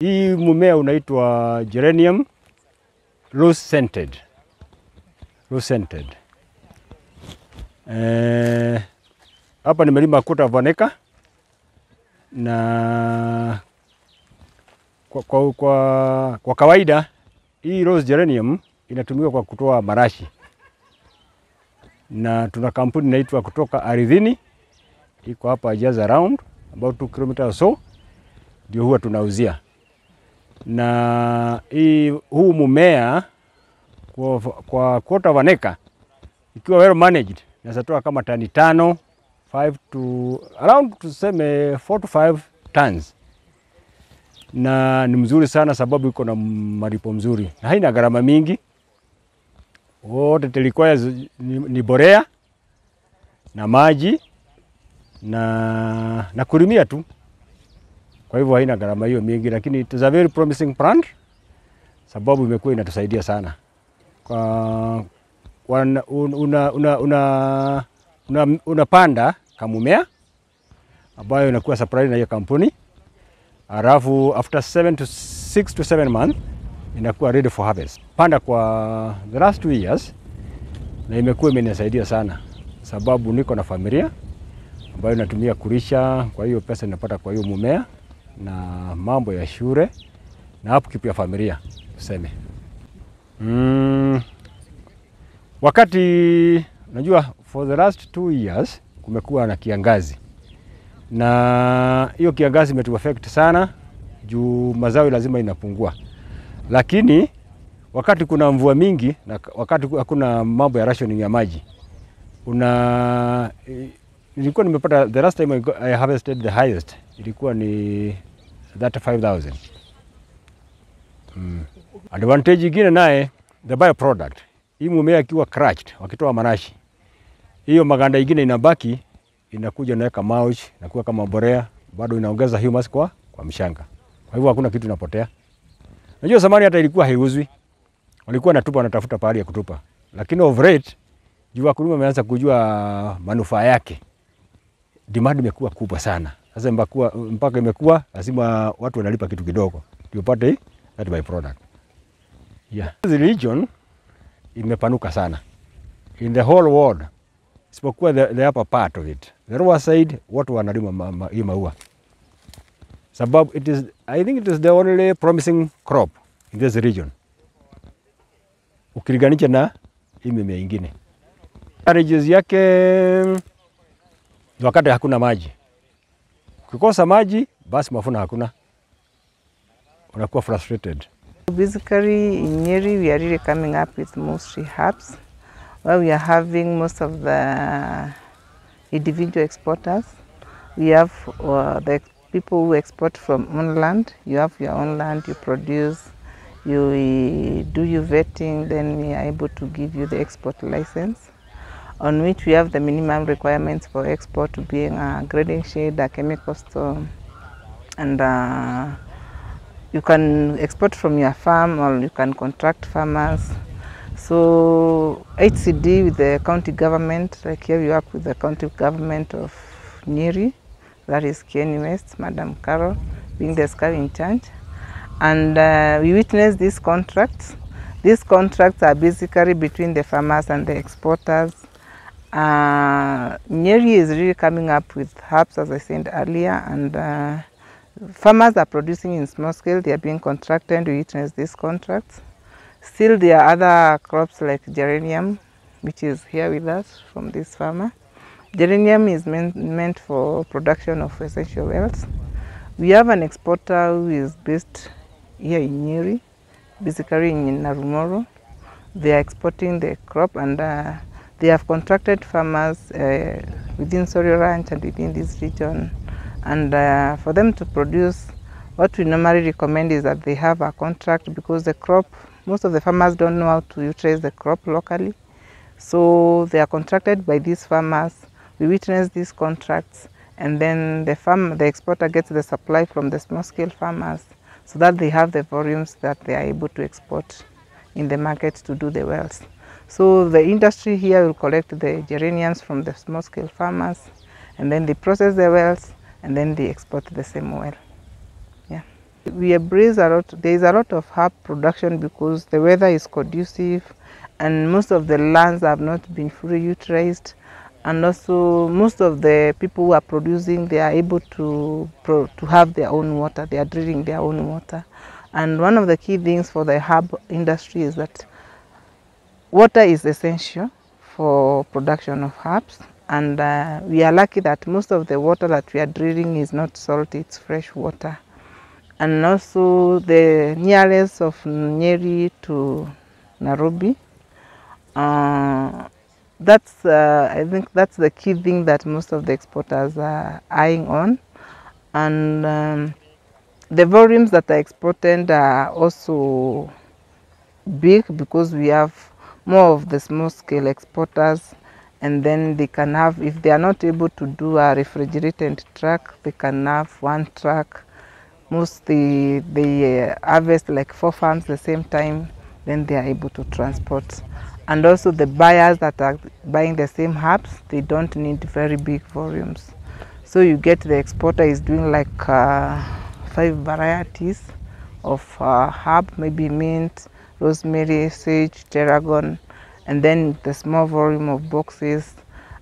Hii mmea unaitwa geranium rose scented. Rose scented. Hapa nimelima kuta vaneka na kwa kawaida hii rose geranium inatumika kwa kutoa marashi, na tuna kampuni inaitwa kutoka ardhini iko hapa just around about 2 kilometers or so, ndio huwa tunauzia. Na huu mmea kwa quarter of an acre ikiwa well managed inatoa kama tani 5 to around tuseme 4 to 5 tons, na ni mzuri sana sababu iko na malipo mzuri na haina gharama mingi. Wote tulikuwa ni borea na maji na kulimia tu, kwa hivyo haina gharama hiyo mingi, lakini it is a very promising plant sababu imekuwa inatusaidia sana. Unapanda kamumea ambayo inakuwa supply na hiyo kampuni, alafu after 6 to 7 months inakuwa ready for harvest. Panda kwa the last 2 years na imekuwa imenisaidia sana sababu niko na familia ambayo natumia kulisha, kwa hiyo pesa ninapata kwa hiyo mmea na mambo ya shule na upkeep ya familia tuseme. Wakati najua for the last 2 years kumekuwa na kiangazi, na hiyo kiangazi imetu affect sana juu mazao lazima inapungua, lakini wakati kuna mvua mingi na wakati hakuna mambo ya rationing ya maji, nilikuwa nimepata the last time I harvested the highest ilikuwa ni 35,000. Advantage nyingine naye the byproduct, hii mmea ikiwa crushed wakitoa marashi, hiyo maganda nyingine inabaki inakuja naweka mulch, inakuwa kama borea, bado inaongeza humus kwa mshanga. Kwa hivyo hakuna kitu inapotea. Najua zamani hata ilikuwa haiuzwi, walikuwa natupa wanatafuta pahali ya kutupa, lakini of late juu wakulima wameanza kujua manufaa yake, demand imekuwa kubwa sana. Sasa mpaka imekuwa lazima watu wanalipa kitu kidogo ndio upate that byproduct. Yeah. The region imepanuka sana in the whole world, isipokuwa the upper part of it. The lower side watu wanalima hii maua sababu I think it is the only promising crop in this region ukilinganisha na hii mimea ingine. Challenges yake wakati hakuna maji, ukikosa maji basi mafuno hakuna, unakuwa frustrated. Basically in Nyeri we are really coming up with mostly herbs, where we are having most of the individual exporters. We have the people who export from on land. You have your own land, you produce, you do your vetting, then we are able to give you the export license, on which we have the minimum requirements for export to being a grading shade, a chemical store, and you can export from your farm or you can contract farmers. So HCD with the county government, like here we work with the county government of Nyeri, that is Kieni West, Madam Carol being the SCAR in charge. And we witness these contracts. These contracts are basically between the farmers and the exporters. Nyeri is really coming up with herbs, as I said earlier, and farmers are producing in small scale. They are being contracted to witness these contracts. Still, there are other crops like geranium, which is here with us from this farmer. Geranium is meant for production of essential oils. We have an exporter who is based here in Nyeri, basically in Narumoro. They are exporting the crop, and they have contracted farmers within Sorio Ranch and within this region. And for them to produce, what we normally recommend is that they have a contract, because the crop, most of the farmers don't know how to utilize the crop locally. So they are contracted by these farmers. We witness these contracts, and then the exporter gets the supply from the small scale farmers, so that they have the volumes that they are able to export in the market to do the wells. So the industry here will collect the geraniums from the small scale farmers, and then they process the wells, and then they export the same oil. Yeah. We embrace a lot, there is a lot of herb production because the weather is conducive and most of the lands have not been fully utilized, and also most of the people who are producing, they are able to have their own water, they are drilling their own water. And one of the key things for the herb industry is that water is essential for production of herbs, and we are lucky that most of the water that we are drilling is not salty, it's fresh water. And also the nearest of Nyeri to Nairobi, I think that's the key thing that most of the exporters are eyeing on. And the volumes that are exported are also big because we have more of the small scale exporters, and then they can have, if they are not able to do a refrigerated truck, they can have one truck. Mostly they harvest like 4 farms the same time, then they are able to transport. And also the buyers that are buying the same herbs, they don't need very big volumes. So you get the exporter is doing like 5 varieties of herb, maybe mint, rosemary, sage, tarragon, and then the small volume of boxes.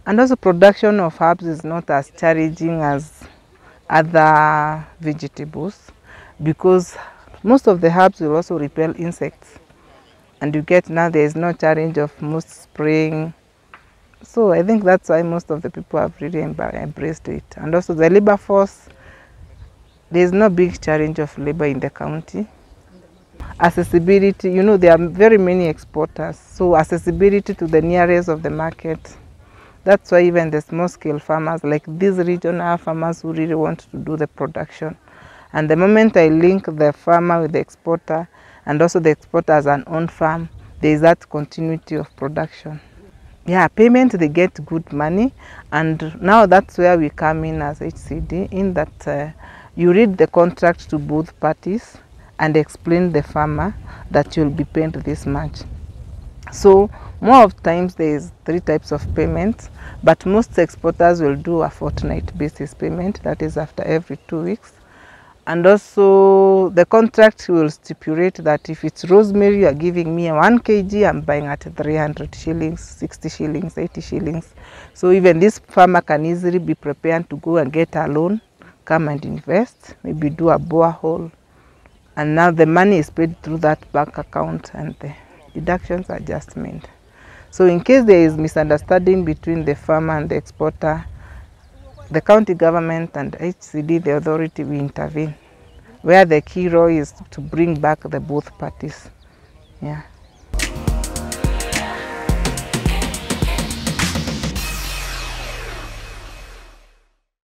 And also production of herbs is not as challenging as other vegetables because most of the herbs will also repel insects, and you get now there is no challenge of most spraying. So I think that's why most of the people have really embraced it. And also the labor force, there is no big challenge of labor in the county. Accessibility, you know, there are very many exporters, so accessibility to the nearest of the market. That's why even the small scale farmers, like these regional farmers who really want to do the production. And the moment I link the farmer with the exporter, and also the exporter as an own farm, there is that continuity of production. Yeah, payment, they get good money, and now that's where we come in as HCD, in that you read the contract to both parties and explain the farmer that you'll be paid this much. So more of times there is 3 types of payments, but most exporters will do a fortnight basis payment, that is after every 2 weeks. And also the contract will stipulate that if it's rosemary, you are giving me 1 kg, I'm buying at 300 shillings, 60 shillings, 80 shillings. So even this farmer can easily be prepared to go and get a loan, come and invest, maybe do a borehole, and now the money is paid through that bank account and the deductions are just made. So in case there is misunderstanding between the farmer and the exporter, the county government and HCD, the authority, will intervene, where the key role is to bring back the both parties. Yeah.